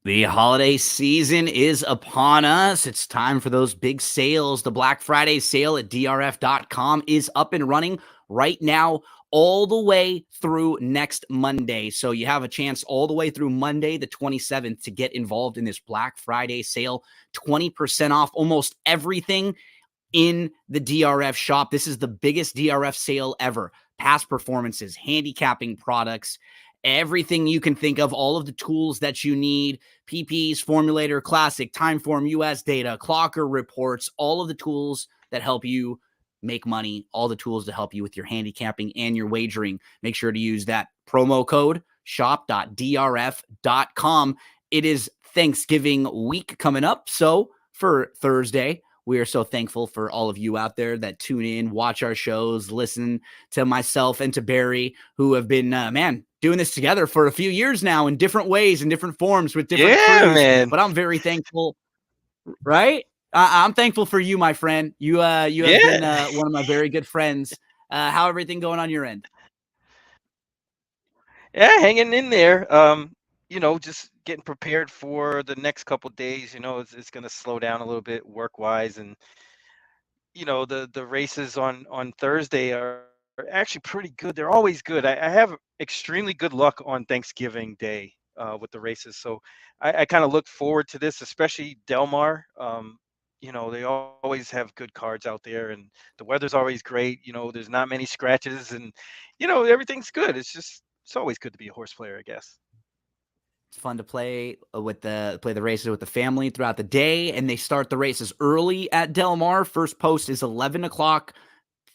The holiday season is upon us. It's time for those big sales. The Black Friday sale at drf.com is up and running right now, all the way through next Monday. So you have a chance all the way through Monday, the 27th, to get involved in this Black Friday sale. 20% off almost everything in the DRF shop. This is the biggest DRF sale ever. Past performances, handicapping products, everything you can think of, all of the tools that you need, PPs, Formulator Classic, Timeform, US data, Clocker reports, all of the tools that help you make money, all the tools to help you with your handicapping and your wagering. Make sure to use that promo code shop.drf.com. It is Thanksgiving week coming up. So for Thursday, we are so thankful for all of you out there that tune in, watch our shows, listen to myself and to Barry, who have been, doing this together for a few years now in different ways, in different forms, with different Yeah, crews. man. But I'm very thankful, right? I'm thankful for you, my friend. You have been Yeah. one of my very good friends. How everything going on your end? Yeah, hanging in there. Just getting prepared for the next couple days. It's going to slow down a little bit work-wise, and the races on Thursday are actually pretty good. They're always good. I have extremely good luck on Thanksgiving Day with the races, so I kind of look forward to this, especially Delmar. They always have good cards out there, and the weather's always great. There's not many scratches, and everything's good. It's always good to be a horse player, I guess. It's fun to play play the races with the family throughout the day, and they start the races early at Del Mar. First post is 11 o'clock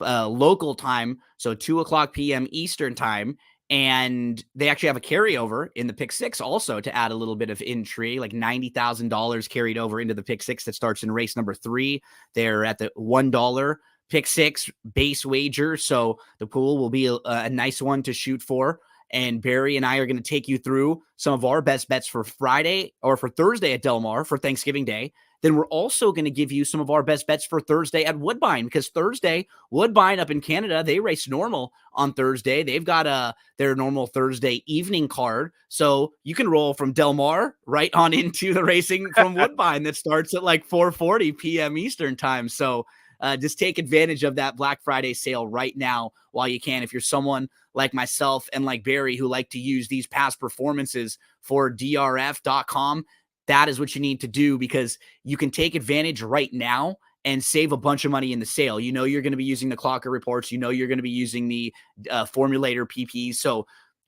local time, so 2 o'clock p.m. Eastern time. And they actually have a carryover in the pick six also to add a little bit of intrigue, like $90,000 carried over into the pick six that starts in race number 3. They're at the $1 pick six base wager. So the pool will be a nice one to shoot for. And Barry and I are going to take you through some of our best bets for Friday or for Thursday at Del Mar for Thanksgiving Day. Then we're also going to give you some of our best bets for Thursday at Woodbine, because Thursday, Woodbine up in Canada, they race normal on Thursday. They've got their normal Thursday evening card. So you can roll from Del Mar right on into the racing from Woodbine that starts at like 4:40 p.m. Eastern time. So just take advantage of that Black Friday sale right now while you can. If you're someone like myself and like Barry who like to use these past performances for drf.com, that is what you need to do, because you can take advantage right now and save a bunch of money in the sale. You're going to be using the Clocker reports. You're going to be using the Formulator PPs. So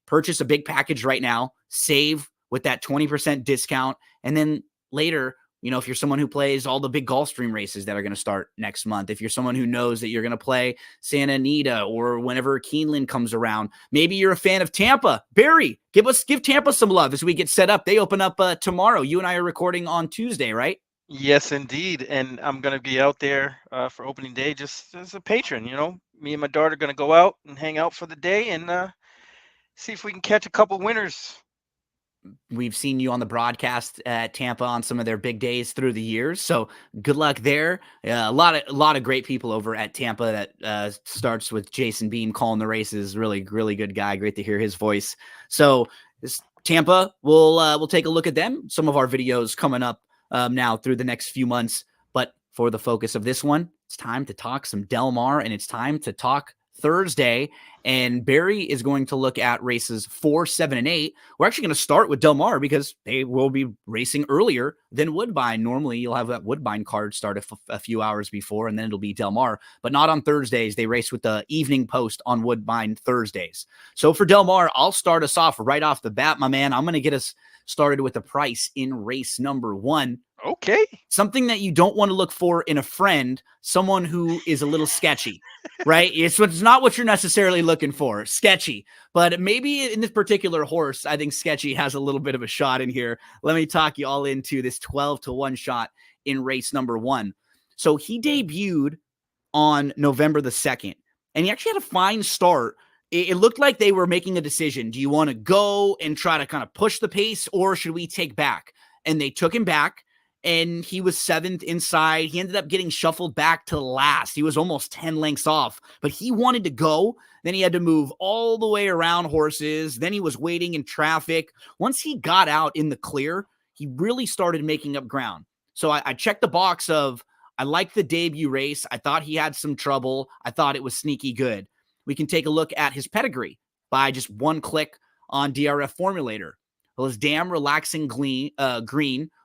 purchase a big package right now, save with that 20% discount, and then later, if you're someone who plays all the big Gulfstream races that are going to start next month, if you're someone who knows that you're going to play Santa Anita or whenever Keeneland comes around, maybe you're a fan of Tampa. Barry, give Tampa some love as we get set up. They open up tomorrow. You and I are recording on Tuesday, right? Yes, indeed. And I'm going to be out there for opening day just as a patron. Me and my daughter are going to go out and hang out for the day and see if we can catch a couple winners. We've seen you on the broadcast at Tampa on some of their big days through the years. So good luck there. A lot of great people over at Tampa. That starts with Jason Beam calling the races. Really, really good guy. Great to hear his voice. So Tampa, we'll take a look at them. Some of our videos coming up now through the next few months. But for the focus of this one, it's time to talk some Del Mar, and it's time to talk Thursday. And Barry is going to look at races 4, 7, and 8. We're actually going to start with Del Mar because they will be racing earlier than Woodbine. Normally, you'll have that Woodbine card start a few hours before, and then it'll be Del Mar. But not on Thursdays. They race with the evening post on Woodbine Thursdays. So for Del Mar, I'll start us off right off the bat, my man. I'm going to get us started with a price in race number 1. Okay. Something that you don't want to look for in a friend, someone who is a little sketchy, right? It's not what you're necessarily looking for, sketchy. But maybe in this particular horse, I think sketchy has a little bit of a shot in here. Let me talk you all into this 12-1 shot in race number 1. So he debuted on November the 2nd, and he actually had a fine start. It looked like they were making a decision. Do you want to go and try to kind of push the pace, or should we take back? And they took him back. And he was 7th inside. He ended up getting shuffled back to last. He was almost 10 lengths off, but he wanted to go. Then he had to move all the way around horses. Then he was waiting in traffic. Once he got out in the clear, he really started making up ground. So I checked the box of I liked the debut race. I thought he had some trouble. I thought it was sneaky good. We can take a look at his pedigree by just one click on DRF Formulator. Well, his Damn Relaxing Green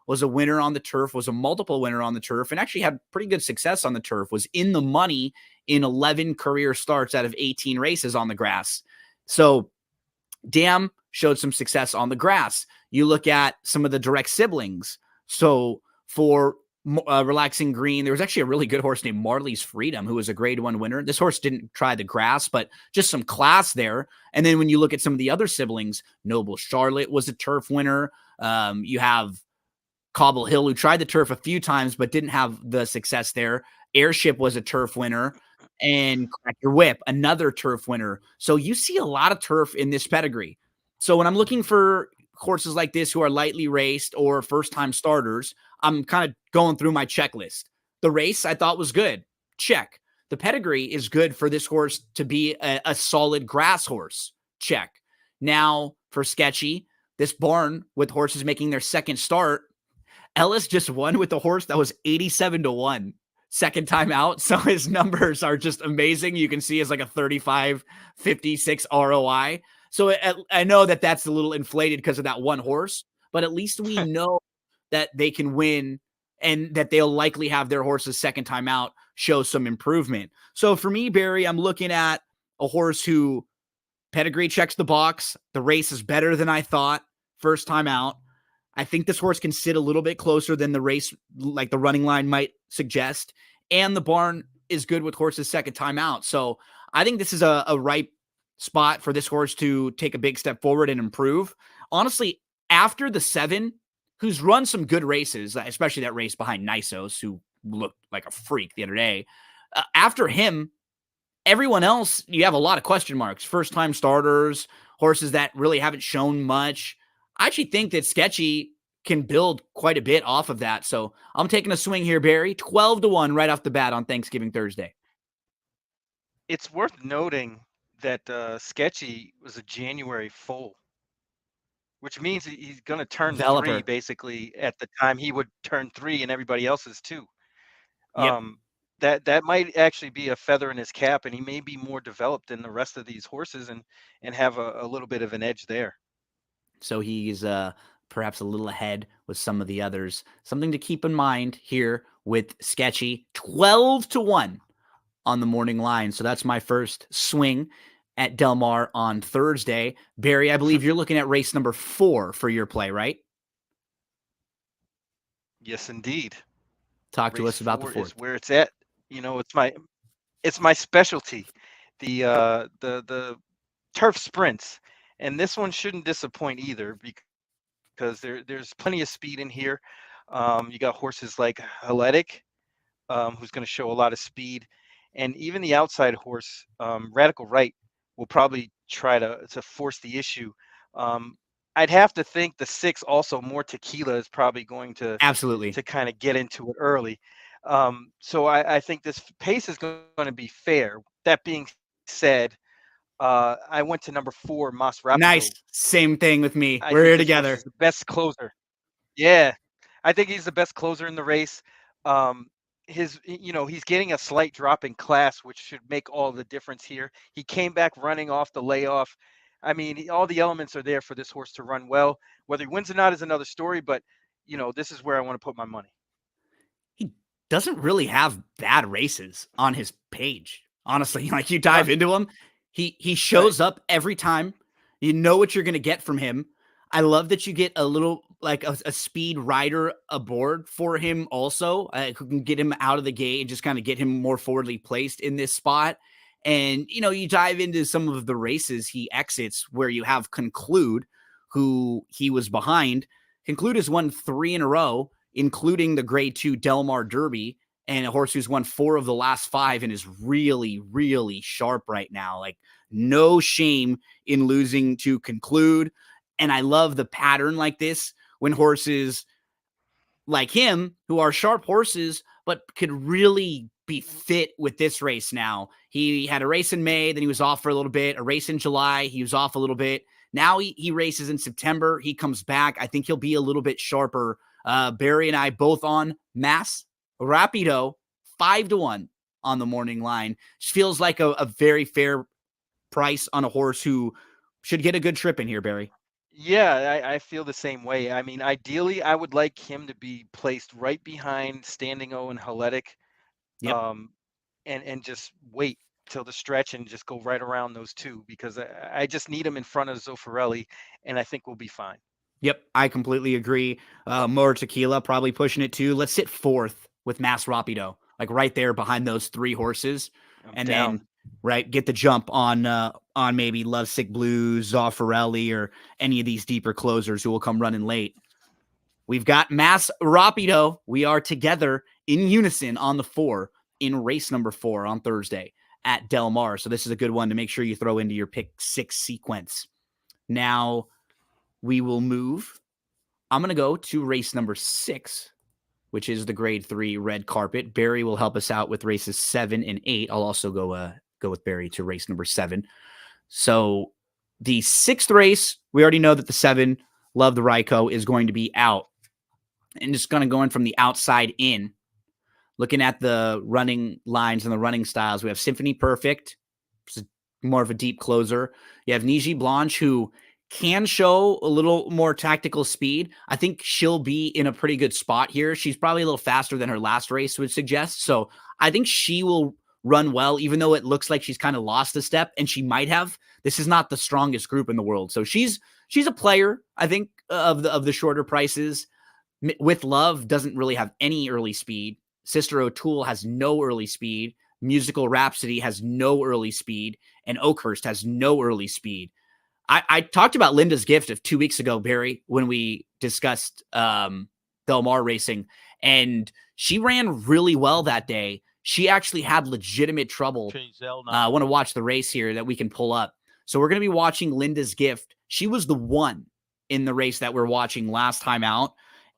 was a winner on the turf, was a multiple winner on the turf, and actually had pretty good success on the turf, was in the money in 11 career starts out of 18 races on the grass. So Damn showed some success on the grass. You look at some of the direct siblings. So for Relaxing Green, there was actually a really good horse named Marley's Freedom, who was a grade 1 winner. This horse didn't try the grass, but just some class there. And then when you look at some of the other siblings, Noble Charlotte was a turf winner. You have Cobble Hill, who tried the turf a few times, but didn't have the success there. Airship was a turf winner. And Crack Your Whip, another turf winner. So you see a lot of turf in this pedigree. So when I'm looking for horses like this who are lightly raced or first-time starters, I'm kind of going through my checklist. The race I thought was good. Check. The pedigree is good for this horse to be a solid grass horse. Check. Now, for sketchy, this barn with horses making their second start, Ellis just won with a horse that was 87-1 second time out. So his numbers are just amazing. You can see it's like a 35.56 ROI. So I know that that's a little inflated because of that one horse, but at least we know that they can win and that they'll likely have their horse's second time out show some improvement. So for me, Barry, I'm looking at a horse who pedigree checks the box. The race is better than I thought first time out. I think this horse can sit a little bit closer than the race, like the running line might suggest. And the barn is good with horses second time out. So I think this is a ripe spot for this horse to take a big step forward and improve. Honestly, after the 7, who's run some good races, especially that race behind Nisos, who looked like a freak the other day. After him, everyone else, you have a lot of question marks. First-time starters, horses that really haven't shown much. I actually think that Sketchy can build quite a bit off of that. So I'm taking a swing here, Barry. 12-1 right off the bat on Thanksgiving Thursday. It's worth noting that Sketchy was a January foal, which means he's going to turn 3 Developer. basically at the time he would turn 3 and everybody else's too. Yep. That might actually be a feather in his cap, and he may be more developed than the rest of these horses and have a little bit of an edge there. So he's perhaps a little ahead with some of the others. Something to keep in mind here with Sketchy. 12-1 on the morning line. So that's my first swing at Del Mar on Thursday. Barry, I believe you're looking at race number 4 for your play, right? Yes, indeed. Talk to Race us about the 4 is 4th. where it's at. You know, it's my specialty, the turf sprints, and this one shouldn't disappoint either because there's plenty of speed in here. You got horses like Haletic, who's going to show a lot of speed, and even the outside horse, Radical Right, will probably try to force the issue. I'd have to think the 6 also more tequila is probably going to Absolutely. kind of get into it early. So I think this pace is going to be fair. That being said, I went to number 4, Mas Nice. Rapido. Same thing with me. I We're think here this horse is together. the best closer. Yeah, I think he's the best closer in the race. Um, he's getting a slight drop in class, which should make all the difference here. He came back running off the layoff. I mean, all the elements are there for this horse to run well. Whether he wins or not is another story, but this is where I want to put my money. He doesn't really have bad races on his page. Honestly, like you dive None. into him, he Right. shows up every time. You know what you're going to get from him. I love that you get a little like a speed rider aboard for him also, who can get him out of the gate and just kind of get him more forwardly placed in this spot. And you dive into some of the races he exits where you have Conclude, who he was behind. Conclude has won 3 in a row, including the grade 2 Del Mar Derby, and a horse who's won 4 of the last 5 and is really, really sharp right now. Like, no shame in losing to Conclude. And I love the pattern like this when horses like him, who are sharp horses, but could really be fit with this race now. He had a race in May, then he was off for a little bit, a race in July, he was off a little bit. Now he races in September. He comes back. I think he'll be a little bit sharper. Barry and I both on Mas Rapido, 5-1 on the morning line. Feels like a very fair price on a horse who should get a good trip in here, Barry. Yeah, I feel the same way. I mean, ideally, I would like him to be placed right behind Standing O and Haletic, Yep. um, and just wait till the stretch and just go right around those two because I just need him in front of Zoffarelli, and I think we'll be fine. Yep, I completely agree. More Tequila probably pushing it too. Let's sit fourth with Mas Rapido, like right there behind those three horses, I'm and down. then right get the jump on maybe Lovesick Blues, Zoffarelli, or any of these deeper closers who will come running late. We've got Mas Rapido. We are together in unison on the 4 in race number 4 on Thursday at Del Mar. So this is a good one to make sure you throw into your pick 6 sequence. Now we will move. I'm going to go to race number 6, which is the grade 3 red carpet. Barry will help us out with races 7 and 8. I'll also go with Barry to race number 7. So the 6th race, we already know that the 7, Love the Ryko, is going to be out. And just going to go in from the outside in. Looking at the running lines and the running styles, we have Symphony Perfect, more of a deep closer. You have Niji Blanche, who can show a little more tactical speed. I think she'll be in a pretty good spot here. She's probably a little faster than her last race would suggest. So I think she will run well, even though it looks like she's kind of lost a step, and she might have. This is not the strongest group in the world. So she's a player, I think, of the shorter prices. With Love doesn't really have any early speed. Sister O'Toole has no early speed. Musical Rhapsody has no early speed. And Oakhurst has no early speed. I talked about Linda's Gift of 2 weeks ago, Barry, when we discussed Del Mar racing. And she ran really well that day. She actually had legitimate trouble. I want to watch the race here that we can pull up. So we're going to be watching Linda's Gift. She was the one in the race that we're watching last time out.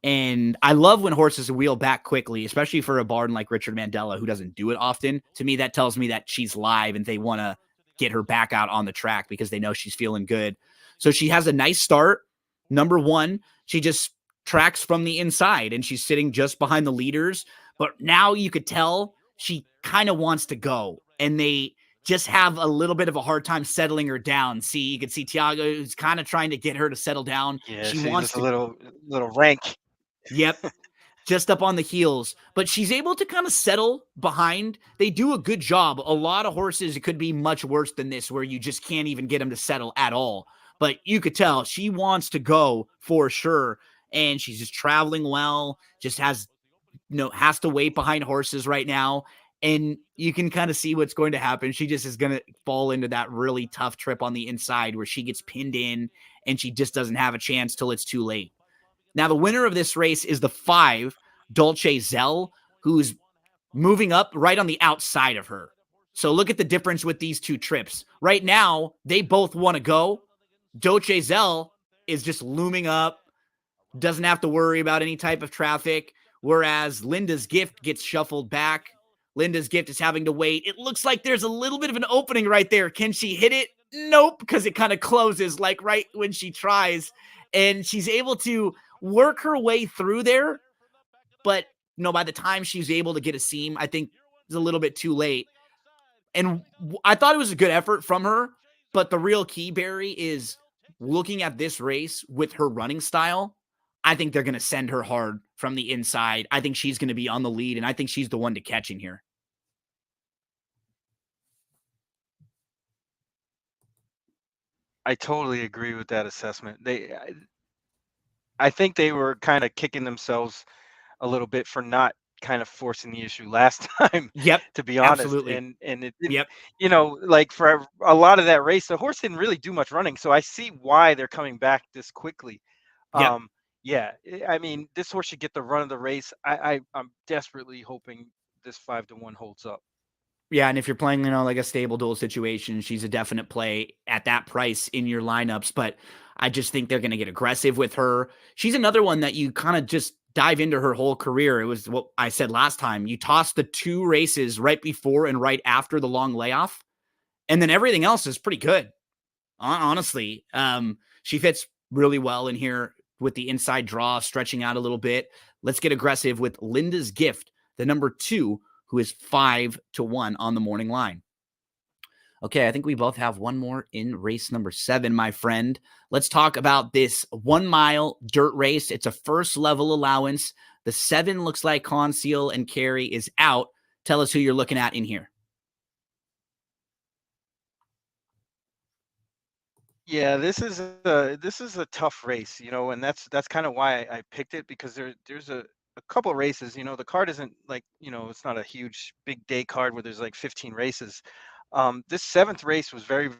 And I love when horses wheel back quickly, especially for a barn like Richard Mandela, who doesn't do it often. To me, that tells me that she's live and they want to get her back out on the track because they know she's feeling good. So she has a nice start. Number 1, she just tracks from the inside and she's sitting just behind the leaders. But now you could tell she kind of wants to go, and they just have a little bit of a hard time settling her down. See, you can see Tiago is kind of trying to get her to settle down. Yeah, She she's wants just a to. little rank. Yep. Just up on the heels, but she's able to kind of settle behind. They do a good job. A lot of horses, it could be much worse than this, where you just can't even get them to settle at all. But you could tell she wants to go for sure. And she's just traveling well, just has to wait behind horses right now. And you can kind of see what's going to happen. She just is going to fall into that really tough trip on the inside where she gets pinned in and she just doesn't have a chance till it's too late. Now, the winner of this race is the 5, Dolce Zell, who's moving up right on the outside of her. So look at the difference with these two trips. Right now, they both want to go. Dolce Zell is just looming up, doesn't have to worry about any type of traffic, whereas Linda's Gift gets shuffled back. Linda's Gift is having to wait. It looks like there's a little bit of an opening right there. Can she hit it? Nope, because it kind of closes like right when she tries. And she's able to work her way through there. But, by the time she's able to get a seam, I think it's a little bit too late. And I thought it was a good effort from her. But the real key, Barry, is looking at this race with her running style. I think they're going to send her hard from the inside. I think she's going to be on the lead, and I think she's the one to catch in here. I totally agree with that assessment. I think they were kind of kicking themselves a little bit for not kind of forcing the issue last time, Yep, to be honest. absolutely. And it didn't, Yep. like for a lot of that race, the horse didn't really do much running. So I see why they're coming back this quickly. Yep. Yeah, I mean, this horse should get the run of the race. I'm desperately hoping this 5-1 holds up. Yeah, and if you're playing, like a stable duel situation, she's a definite play at that price in your lineups. But I just think they're going to get aggressive with her. She's another one that you kind of just dive into her whole career. It was what I said last time. You toss the 2 races right before and right after the long layoff, and then everything else is pretty good. Honestly, she fits really well in here with the inside draw stretching out a little bit. Let's get aggressive with Linda's Gift, the number 2, who is 5-1 on the morning line. Okay, I think we both have one more in race number 7, my friend. Let's talk about this 1 mile dirt race. It's a first level allowance. The 7 looks like Conceal and Carey is out. Tell us who you're looking at in here. Yeah, this is a tough race, and that's kind of why I picked it, because there's a couple races. The card isn't like, it's not a huge big day card where there's like 15 races. This seventh race was very,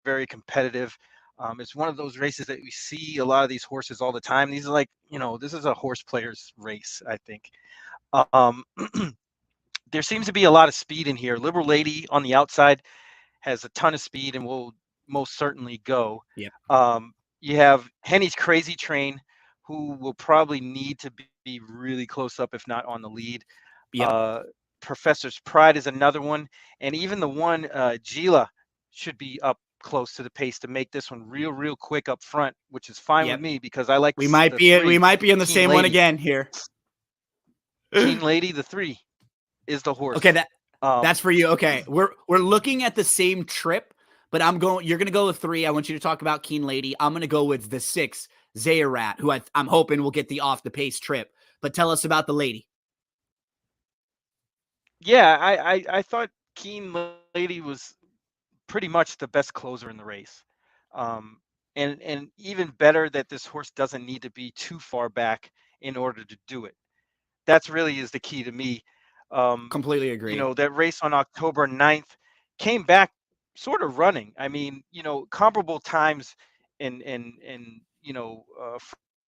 very competitive. It's one of those races that we see a lot of these horses all the time. These are like, this is a horse player's race, I think. Um, there seems to be a lot of speed in here. Liberal Lady on the outside has a ton of speed and will most certainly go. Yep. You have Henny's Crazy Train, who will probably need to be really close up, if not on the lead. Yep. Uh, Professor's Pride is another one, and even the one Gila should be up close to the pace to make this one real, real quick up front, which is fine with Yep. me because I like We might the be we 3, might be in the Keen same one Lady. again here. Keen Lady, the 3 is the horse. Okay, that's for you. Okay. We're looking at the same trip, but you're going to go with 3. I want you to talk about Keen Lady. I'm going to go with the 6, Zayarat, who I'm hoping will get the off the pace trip. But tell us about the lady. Yeah, I thought Keen Lady was pretty much the best closer in the race. Um, and even better that this horse doesn't need to be too far back in order to do it. That's really is the key to me. Um, Completely agree. that race on October 9th came back sort of running. I mean, comparable times and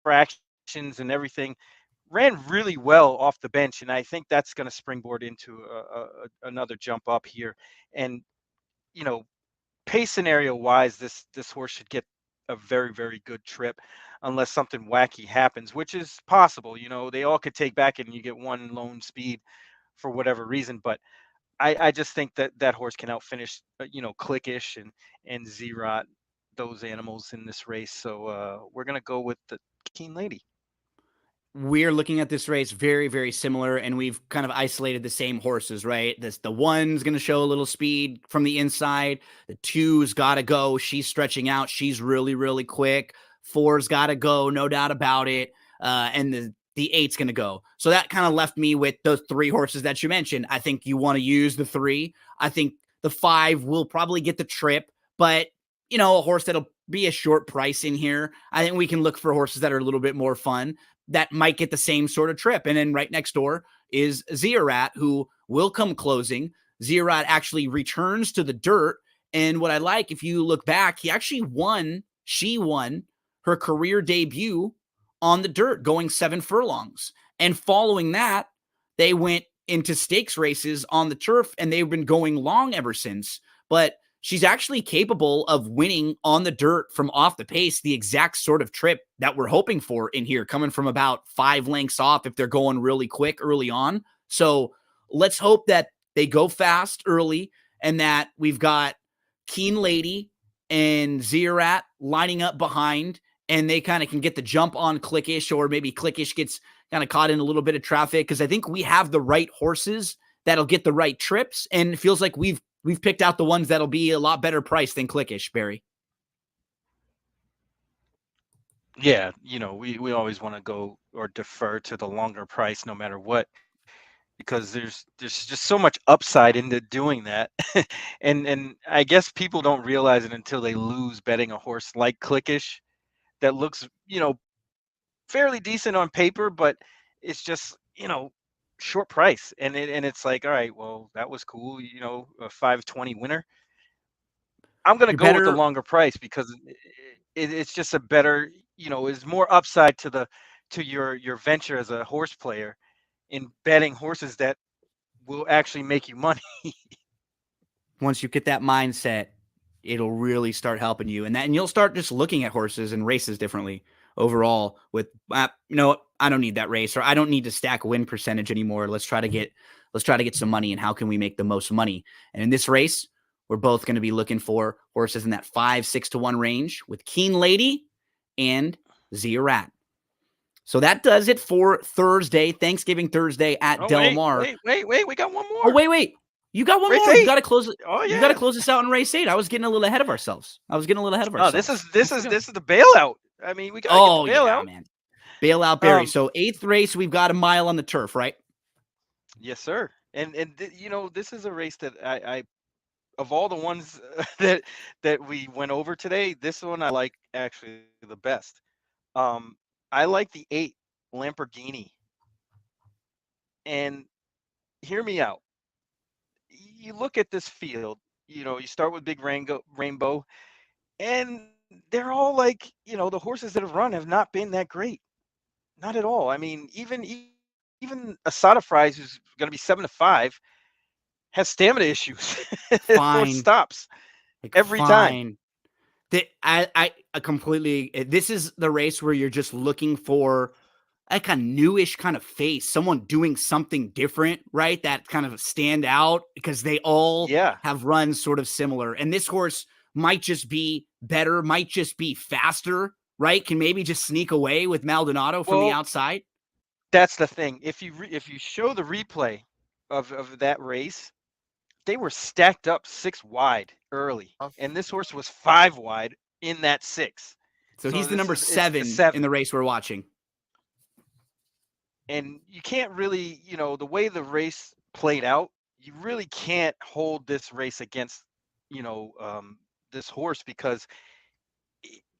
fractions and everything, ran really well off the bench, and I think that's going to springboard into another jump up here. And you know, pace scenario wise, this horse should get a very, very good trip, unless something wacky happens, which is possible. They all could take back and you get one lone speed for whatever reason. But I just think that horse can outfinish Clickish and Zerot, those animals in this race. So we're gonna go with the Keen Lady. We're looking at this race very, very similar, and we've kind of isolated the same horses, right? The 1's going to show a little speed from the inside. The 2's got to go. She's stretching out. She's really, really quick. 4's got to go, no doubt about it. And the 8's going to go. So that kind of left me with those 3 horses that you mentioned. I think you want to use the 3. I think the 5 will probably get the trip, but a horse that'll be a short price in here. I think we can look for horses that are a little bit more fun that might get the same sort of trip. And then right next door is Zierat, who will come closing. Zierat actually returns to the dirt. And what I like, if you look back, she won her career debut on the dirt, going 7 furlongs. And following that, they went into stakes races on the turf, and they've been going long ever since. But she's actually capable of winning on the dirt from off the pace, the exact sort of trip that we're hoping for in here, coming from about 5 lengths off if they're going really quick early on. So let's hope that they go fast early and that we've got Keen Lady and Zierat lining up behind, and they kind of can get the jump on Clickish, or maybe Clickish gets kind of caught in a little bit of traffic, because I think we have the right horses that'll get the right trips, and it feels like we've picked out the ones that'll be a lot better price than Clickish, Barry. Yeah, we always want to go or defer to the longer price no matter what, because there's just so much upside into doing that. and I guess people don't realize it until they lose betting a horse like Clickish that looks, fairly decent on paper, but it's just, short price. And it's like, all right, well, that was cool, a 520 winner. I'm going to You're go with the better. longer price because it's just a better, is more upside to your venture as a horse player in betting horses that will actually make you money. Once you get that mindset, it'll really start helping you, and you'll start just looking at horses and races differently overall. With I don't need that race, or I don't need to stack win percentage anymore. Let's try to get some money, and how can we make the most money? And in this race, we're both going to be looking for horses in that 5-6 to 1 range with Keen Lady and Zia Rat. So that does it for Thursday, Thanksgiving Thursday at Oh, Del wait, Mar. wait, wait, wait. We got one Oh, more. wait. You got one Race more. You 8. got to close it. Oh, You got to yeah. close this out in race 8. I was getting a little ahead of ourselves. No, this is the bailout. I mean, we got to get the Oh, yeah, bailout. man. Bailout Barry. Um, So 8th race, we've got a mile on the turf, right? yes, sir. You know, this is a race that I of all the ones that we went over today, this one I like actually the best. Um, I like the 8 Lamborghini. And hear me out. You look at this field, you know, you start with Big Rainbow, and they're all like, you know, the horses that have run have not been that great. Not at all. I mean, even Asada Fries, who's going to be 7-5, has stamina issues. Horse Fine. stops Like, every time. fine. I completely. This is the race where you're just looking for like a newish kind of face, someone doing something different, right? That kind of stand out because they all Yeah. have run sort of similar. And this horse might just be better, might just be faster, right? Can maybe just sneak away with Maldonado from the Well, outside. that's the thing. If you show the replay of that race, they were stacked up 6 wide early, and this horse was 5 wide in that 6. So So he's the number it's the 7 in 7. the race we're watching. And you can't really, you know, the way the race played out, you really can't hold this race against, you know, this horse because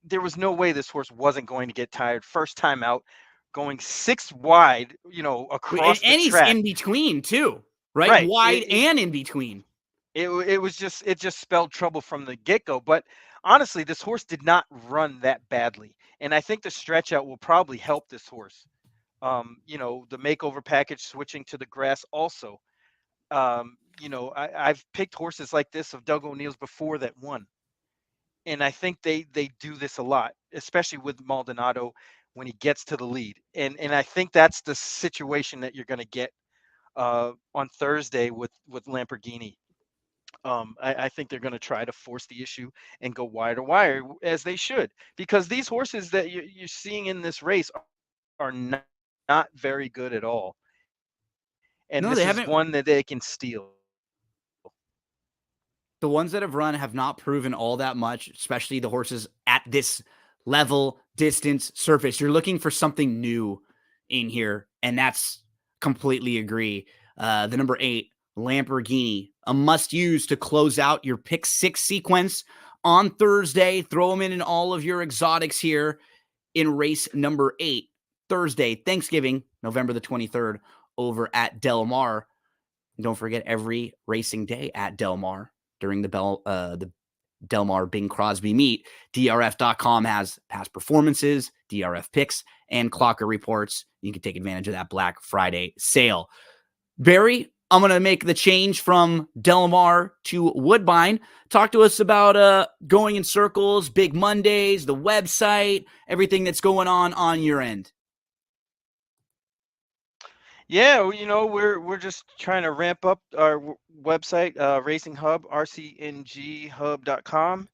there was no way this horse wasn't going to get tired first time out, going 6 wide, you know, And, across the and he's track. in between too, right? Right. Wide and in between. It was just, it just spelled trouble from the get-go. But honestly, this horse did not run that badly, and I think the stretch out will probably help this horse. You know, the makeover package switching to the grass also. You know, I've picked horses like this of Doug O'Neill's before that won, and I think they do this a lot, especially with Maldonado when he gets to the lead. And I think that's the situation that you're going to get on Thursday with Lamborghini. I think they're going to try to force the issue and go wire to wire as they should, because these horses that you're seeing in this race are not very good at all. And No, this they is haven't. one that they can steal. The ones that have run have not proven all that much, especially the horses at this level, distance, surface. You're looking for something new in here, and that's completely agree. The number 8, Lamborghini, a must use to close out your pick 6 sequence on Thursday. Throw them in all of your exotics here in race number 8, Thursday, Thanksgiving, November the 23rd, over at Del Mar. And don't forget every racing day at Del Mar during the Del Mar Bing Crosby meet. DRF.com has past performances, DRF picks, and clocker reports. You can take advantage of that Black Friday sale. Barry, I'm going to make the change from Del Mar to Woodbine. Talk to us about going in circles, Big Mondays, the website, everything that's going on your end. Yeah, well, you know, we're just trying to ramp up our website, Racing Hub, rcnghub.com.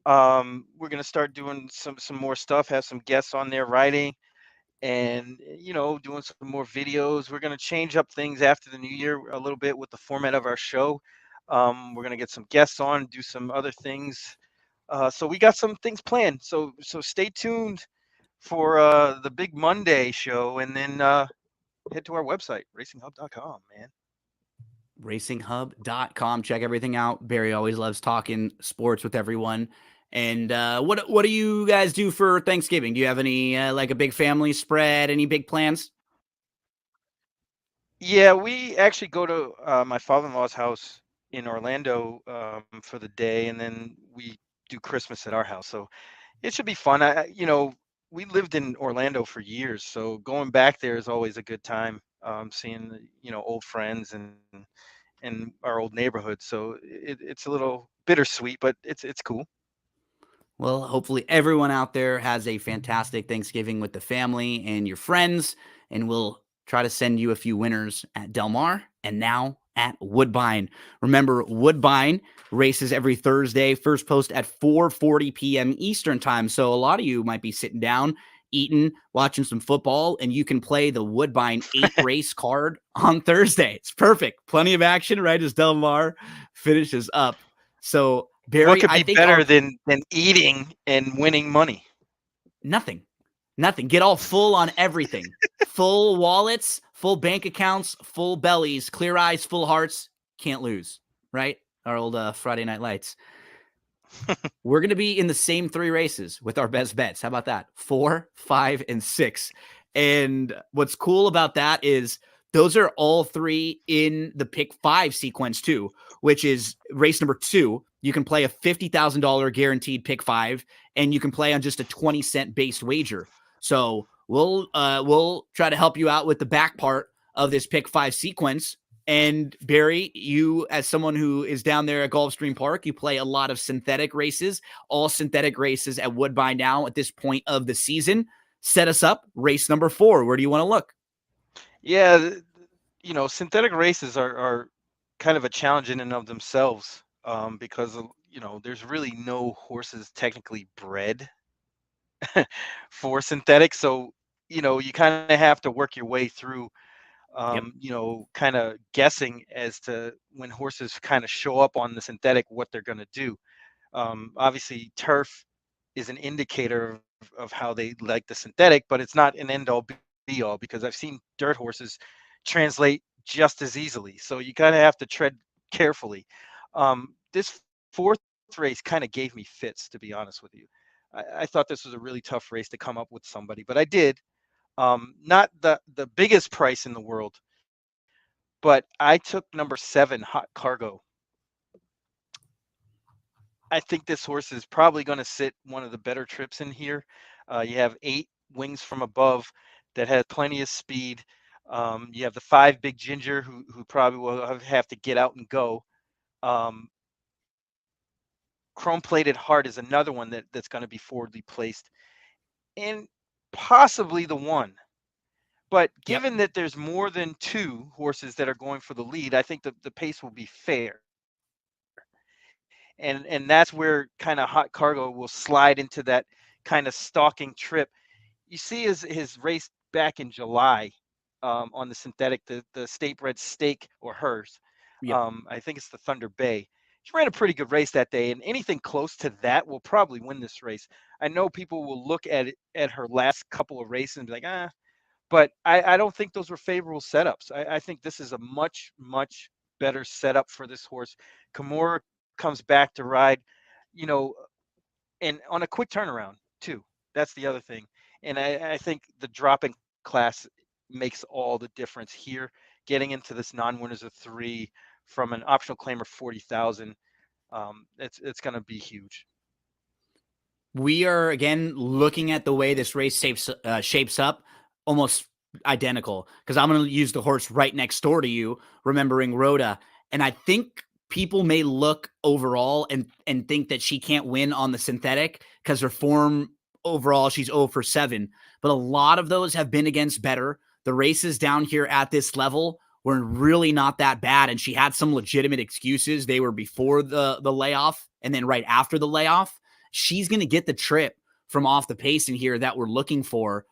We're gonna start doing some more stuff, have some guests on there writing, and you know, doing some more videos. We're gonna change up things after the new year a little bit with the format of our show. We're gonna get some guests on, do some other things. So we got some things planned. So stay tuned for the Big Monday show, and then head to our website, racinghub.com, man. Racinghub.com. Check everything out. Barry always loves talking sports with everyone. And what do you guys do for Thanksgiving? Do you have any like a big family spread? Any big plans? Yeah, we actually go to my father-in-law's house in Orlando for the day, and then we do Christmas at our house. So it should be fun. You know, we lived in Orlando for years, so going back there is always a good time. Seeing you know, old friends and our old neighborhood. So it's a little bittersweet, but it's cool. Well, hopefully everyone out there has a fantastic Thanksgiving with the family and your friends, and we'll try to send you a few winners at Del Mar. And now at Woodbine. Remember, Woodbine races every Thursday, first post at 4:40 p.m. Eastern time. So a lot of you might be sitting down, eating, watching some football, and you can play the Woodbine 8-race card on Thursday. It's perfect. Plenty of action right as Del Mar finishes up. So, What Barry, could I be think better than eating and winning money? nothing. Nothing. Get all full on everything. Full wallets, full bank accounts, full bellies, clear eyes, full hearts. Can't lose, right? Our old Friday Night Lights. We're going to be in the same 3 races with our best bets. How about that? 4, 5, and 6. And what's cool about that is those are all 3 in the pick 5 sequence too, which is race number 2. You can play a $50,000 guaranteed pick 5, and you can play on just a 20-cent based wager. So we'll try to help you out with the back part of this pick 5 sequence. And Barry, you, as someone who is down there at Gulfstream Park, you play a lot of synthetic races, all synthetic races at Woodbine now at this point of the season. Set us up, race number 4. Where do you want to look? Yeah, synthetic races are kind of a challenge in and of themselves, because there's really no horses technically bred for synthetic. So you kind of have to work your way through, Yep. kind of guessing as to when horses kind of show up on the synthetic, what they're going to do. Obviously, turf is an indicator of how they like the synthetic, but it's not an end all be all, because I've seen dirt horses translate just as easily. So you kind of have to tread carefully. This fourth race kind of gave me fits, to be honest with you. I thought this was a really tough race to come up with somebody, but I did. Not the biggest price in the world, but I took number 7, Hot Cargo. I think this horse is probably going to sit one of the better trips in here. You have 8 wings from above that has plenty of speed. You have the 5 Big Ginger, who probably will have to get out and go. Chrome Plated Heart is another one that's going to be forwardly placed, and possibly the one. But Yep. given that there's more than 2 horses that are going for the lead, I think the pace will be fair. And that's where kind of Hot Cargo will slide into that kind of stalking trip. You see his race back in July, on the synthetic, the state bred stake, or hers. Yep. I think it's the Thunder Bay. She ran a pretty good race that day, and anything close to that will probably win this race. I know people will look at it, at her last couple of races, and be like, but I don't think those were favorable setups. I think this is a much, much better setup for this horse. Kimura comes back to ride, you know, and on a quick turnaround too. That's the other thing. And I think the drop in class makes all the difference here. Getting into this non-winners of 3 from an optional claim of 40,000, it's going to be huge. We are again looking at the way this race shapes up, almost identical. Because I'm going to use the horse right next door to you, remembering Rhoda, and I think people may look overall and think that she can't win on the synthetic because her form overall she's 0 for 7. But a lot of those have been against better. The races down here at this level were really not that bad, and she had some legitimate excuses. They were before the layoff and then right after the layoff. She's going to get the trip from off the pace in here that we're looking for.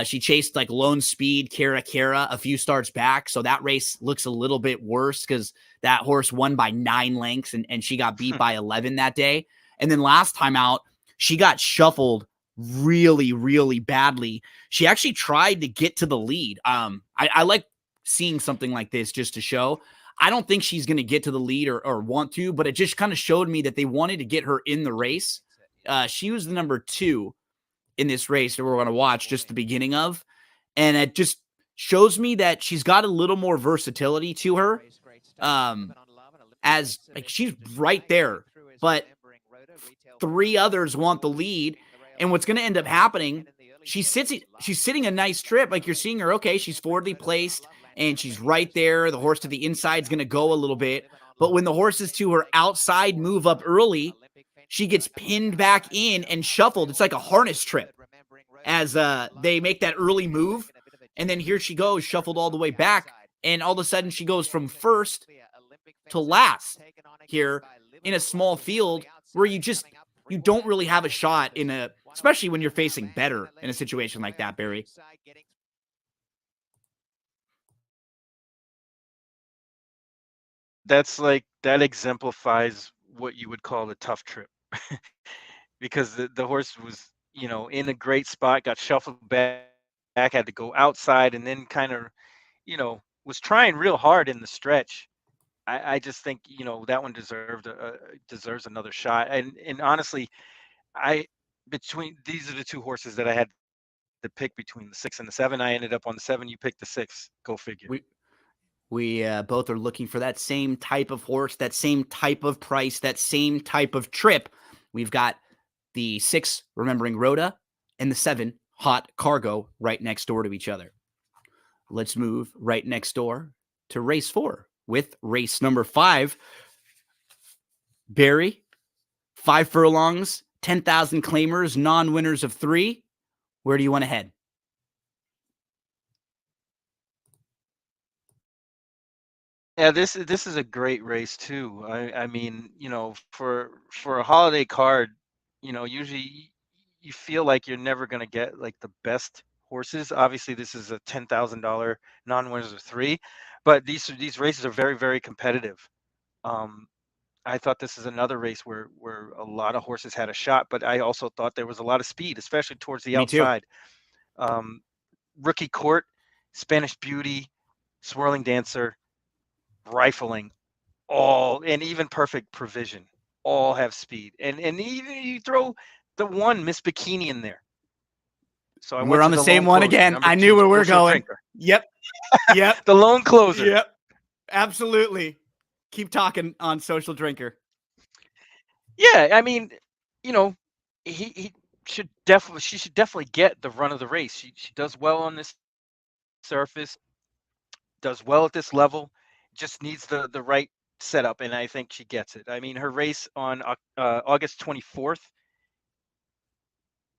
She chased like Lone Speed, Kara a few starts back. So that race looks a little bit worse because that horse won by 9 lengths and she got beat by 11 that day. And then last time out, she got shuffled really, really badly. She actually tried to get to the lead. I like seeing something like this just to show. I don't think she's going to get to the lead or want to, but it just kind of showed me that they wanted to get her in the race. She was the number 2 in this race that we're going to watch just the beginning of. And it just shows me that she's got a little more versatility to her. As like she's right there, but 3 others want the lead. And what's going to end up happening, she's sitting a nice trip. Like you're seeing her, okay, she's forwardly placed and she's right there. The horse to the inside is going to go a little bit. But when the horses to her outside move up early, she gets pinned back in and shuffled. It's like a harness trip as they make that early move. And then here she goes, shuffled all the way back. And all of a sudden she goes from first to last here in a small field where you don't really have a shot in a, especially when you're facing better in a situation like that, Barry. That's like that exemplifies what you would call a tough trip because the horse was, in a great spot, got shuffled back, had to go outside, and then kind of, was trying real hard in the stretch. I just think, that one deserves another shot. And honestly, I between these are the two horses that I had to pick between the 6 and the 7. I ended up on the 7. You picked the 6. Go figure. We both are looking for that same type of horse, that same type of price, that same type of trip. We've got the 6, Remembering Rhoda, and the 7, Hot Cargo, right next door to each other. Let's move right next door to race 4 with race number 5. Barry, 5 furlongs, 10,000 claimers, non-winners of 3. Where do you want to head? Yeah, this is a great race too. I mean, for a holiday card, usually you feel like you're never going to get like the best horses. Obviously, this is a $10,000 non-winners of 3, but these races are very, very competitive. Um, I thought this is another race where a lot of horses had a shot, but I also thought there was a lot of speed, especially towards the Me too. outside. Um, Rookie Court, Spanish Beauty, Swirling Dancer, Rifling, all, and even Perfect Provision, all have speed. And even you throw the one Miss Bikini in there. So I We're went on to the the same lone one closer, again. number I two, knew where we were Social going. Drinker. Yep. Yep. The lone closer. Yep. Absolutely. Keep talking on Social Drinker. Yeah, I mean, you know, he should definitely she should definitely get the run of the race. She does well on this surface, does well at this level, just needs the right setup, and I think she gets it. I mean, her race on August 24th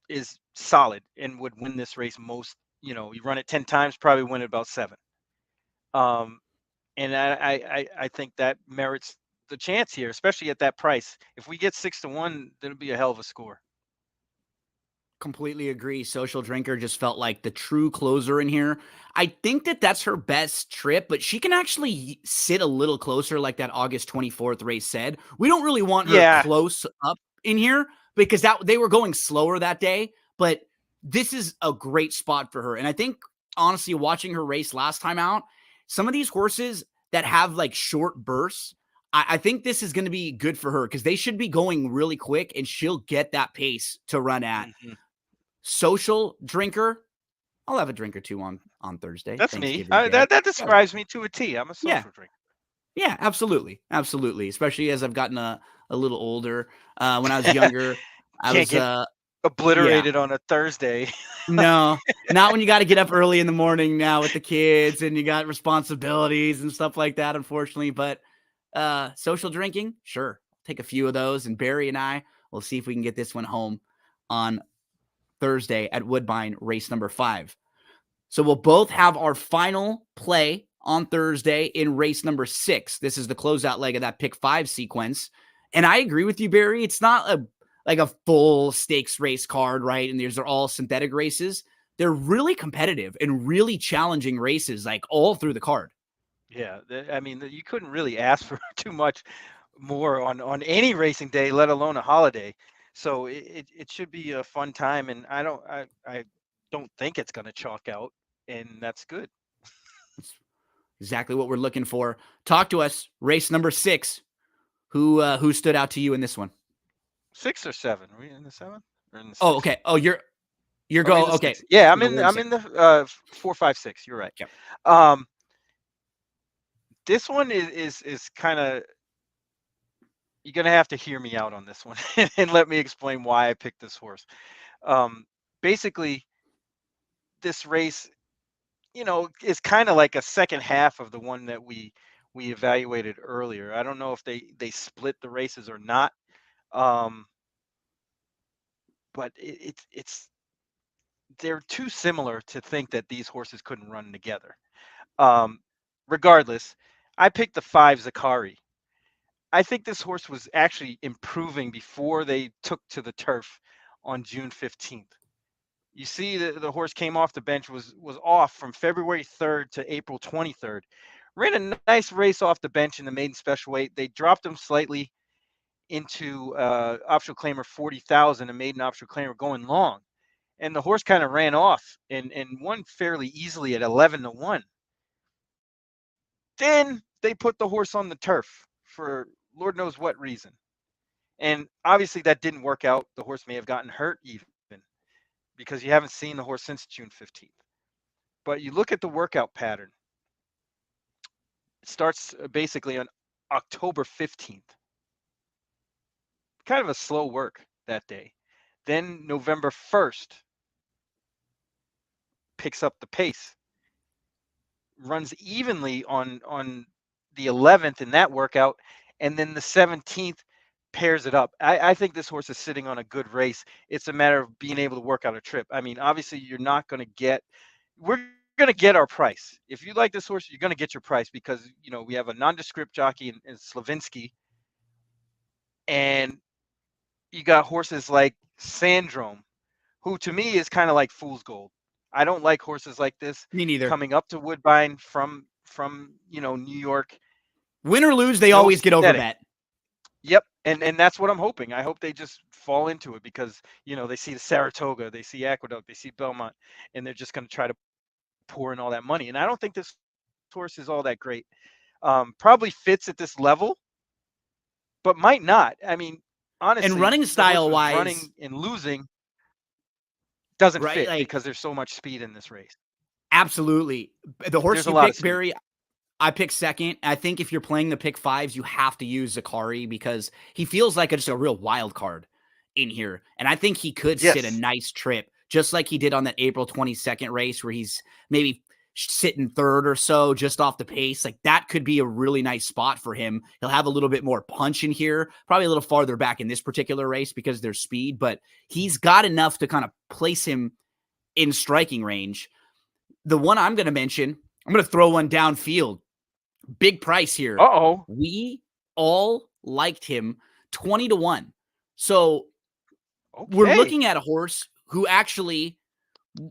is solid and would win this race most. You run it 10 times, probably win it about 7. Um, and I think that merits the chance here, especially at that price. If we get 6-1, that'll be a hell of a score. Completely agree. Social Drinker just felt like the true closer in here. I think that that's her best trip, but she can actually sit a little closer, like that August 24th race said. We don't really want her Yeah. close up in here because they were going slower that day, but this is a great spot for her. And I think, honestly, watching her race last time out, some of these horses that have like short bursts, I think this is going to be good for her because they should be going really quick and she'll get that pace to run at. Mhm. Social Drinker. I'll have a drink or two on Thursday, That's me. Thanksgiving Day. That Gotta- describes me to a T. I'm a Yeah, social drinker. yeah, absolutely, absolutely. Especially as I've gotten a little older. When I was younger, I Can't was get yeah. obliterated on a Thursday. No, not when you got to get up early in the morning now with the kids and you got responsibilities and stuff like that, unfortunately. But social drinking, sure. Take a few of those, and Barry and I will see if we can get this one home on Thursday at Woodbine, race number 5. So we'll both have our final play on Thursday in race number 6. This is the closeout leg of that pick 5 sequence. And I agree with you, Barry. It's not like a full stakes race card, right? And these are all synthetic races. They're really competitive and really challenging races, like all through the card. Yeah, I mean, you couldn't really ask for too much more on any racing day, let alone a holiday. So it should be a fun time, and I don't think it's going to chalk out, and that's good. Exactly what we're looking for. Talk to us. Race number 6. Who stood out to you in this one? 6 or 7? Are we in the 7th or in the Oh, 6th? okay. Oh, you're Are we in go the okay. 6th? Yeah, No, we're in I'm six. in the 4, 5, 6. You're right. Okay. Um, this one is kind of, you're gonna have to hear me out on this one and let me explain why I picked this horse. Um, Basically, this race, is kind of like a second half of the one that we evaluated earlier. I don't know if they split the races or not, um, but it's they're too similar to think that these horses couldn't run together. Um, Regardless, I picked the 5 Zakari. I think this horse was actually improving before they took to the turf on June 15th. You see, the horse came off the bench, was off from February 3rd to April 23rd. Ran a nice race off the bench in the maiden special weight. They dropped him slightly into optional claimer 40,000, a maiden optional claimer going long, and the horse kind of ran off and won fairly easily at 11-1. Then they put the horse on the turf for Lord knows what reason. And obviously that didn't work out. The horse may have gotten hurt even because you haven't seen the horse since June 15th. But you look at the workout pattern. It starts basically on October 15th. Kind of a slow work that day. Then November 1st picks up the pace, runs evenly on the 11th in that workout, and then the 17th pairs it up. I think this horse is sitting on a good race. It's a matter of being able to work out a trip. I mean, obviously, you're not going to get. We're going to get our price. If you like this horse, you're going to get your price because we have a nondescript jockey in Slavinsky, and you got horses like Sandrome, who to me is kind of like fool's gold. I don't like horses like this Me neither. coming up to Woodbine from New York. Win or lose, they No always get setting. overbet. Yep, and that's what I'm hoping. I hope they just fall into it because they see the Saratoga, they see Aqueduct, they see Belmont, and they're just going to try to pour in all that money. And I don't think this horse is all that great. Probably fits at this level, but might not. I mean, honestly, And running the horse style was wise, running and losing doesn't right? fit Like because there's so much speed in this race. absolutely. The horse There's a you lot of pick, speed. Barry, I pick second. I think if you're playing the pick fives, you have to use Zakari because he feels like just a real wild card in here. And I think he could sit a Yes. nice trip, just like he did on that April 22nd race where he's maybe sitting third or so just off the pace. Like that could be a really nice spot for him. He'll have a little bit more punch in here, probably a little farther back in this particular race because there's speed, but he's got enough to kind of place him in striking range. The one I'm going to mention, I'm going to throw one downfield. Big price here. Uh-oh. We all liked him 20-1. So we're Okay. looking at a horse who actually,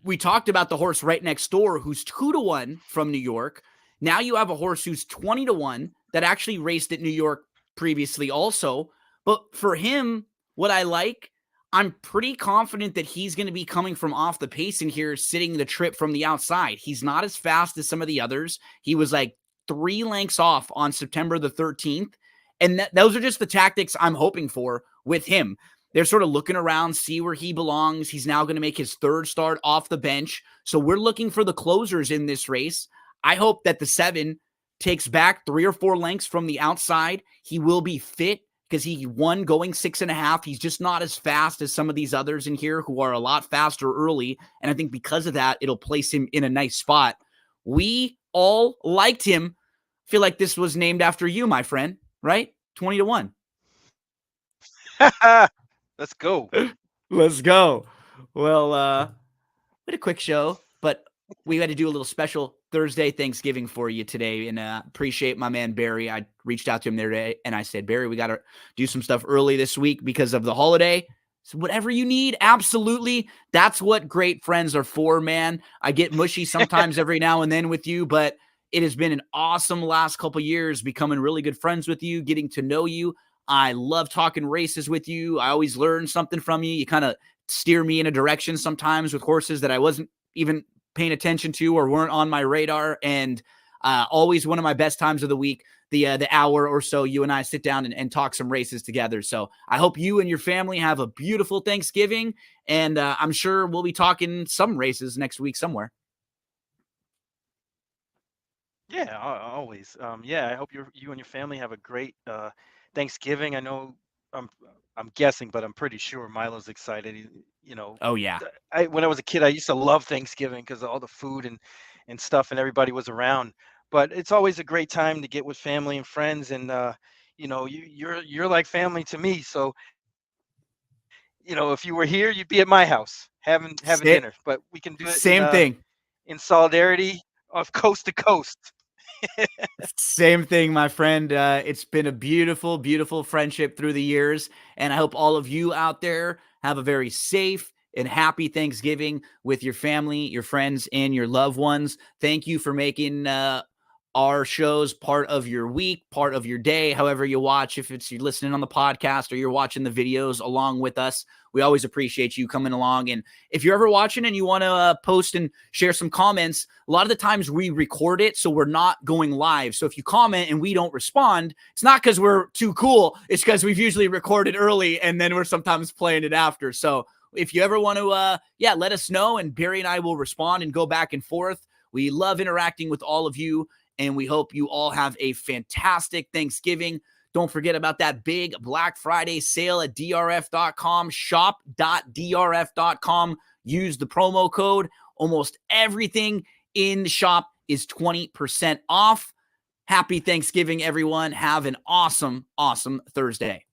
we talked about the horse right next door who's 2-1 from New York. Now you have a horse who's 20-1 that actually raced at New York previously also. But for him, what I like, I'm pretty confident that he's going to be coming from off the pace in here, sitting the trip from the outside. He's not as fast as some of the others. He was like 3 lengths off on September the 13th. And those are just the tactics I'm hoping for with him. They're sort of looking around, see where he belongs. He's now going to make his third start off the bench. So we're looking for the closers in this race. I hope that the 7 takes back 3 or 4 lengths from the outside. He will be fit because he won going 6.5. He's just not as fast as some of these others in here who are a lot faster early. And I think because of that, it'll place him in a nice spot. We all liked him. Feel like this was named after you, my friend, right? 20-1. Let's go. Let's go. Well, we had a quick show, but we had to do a little special Thursday Thanksgiving for you today, and appreciate my man Barry. I reached out to him there today, and I said, Barry, we got to do some stuff early this week because of the holiday. So whatever you need, absolutely. That's what great friends are for, man. I get mushy sometimes every now and then with you, but it has been an awesome last couple years becoming really good friends with you, getting to know you. I love talking races with you. I always learn something from you. You kind of steer me in a direction sometimes with horses that I wasn't even paying attention to or weren't on my radar. And always one of my best times of the week, the hour or so you and I sit down and talk some races together. So I hope you and your family have a beautiful Thanksgiving. And I'm sure we'll be talking some races next week somewhere. Yeah, always. Yeah, I hope you and your family have a great Thanksgiving. I know I'm guessing, but I'm pretty sure Milo's excited. You know, Oh, yeah. when I was a kid, I used to love Thanksgiving because of all the food and stuff, and everybody was around. But it's always a great time to get with family and friends, and you're like family to me. So if you were here, you'd be at my house having dinner. Sit. But we can do it Same thing. in solidarity of coast to coast. Same thing, my friend. It's been a beautiful, beautiful friendship through the years. And I hope all of you out there have a very safe and happy Thanksgiving with your family, your friends, and your loved ones. Thank you for making our shows part of your week, part of your day, however you watch. If it's you're listening on the podcast or you're watching the videos along with us, we always appreciate you coming along. And if you're ever watching and you want to post and share some comments, a lot of the times we record it, so we're not going live. So if you comment and we don't respond, it's not because we're too cool. It's because we've usually recorded early and then we're sometimes playing it after. So if you ever want to, let us know, and Barry and I will respond and go back and forth. We love interacting with all of you, and we hope you all have a fantastic Thanksgiving. Don't forget about that big Black Friday sale at drf.com, shop.drf.com. Use the promo code. Almost everything in the shop is 20% off. Happy Thanksgiving, everyone. Have an awesome, awesome Thursday.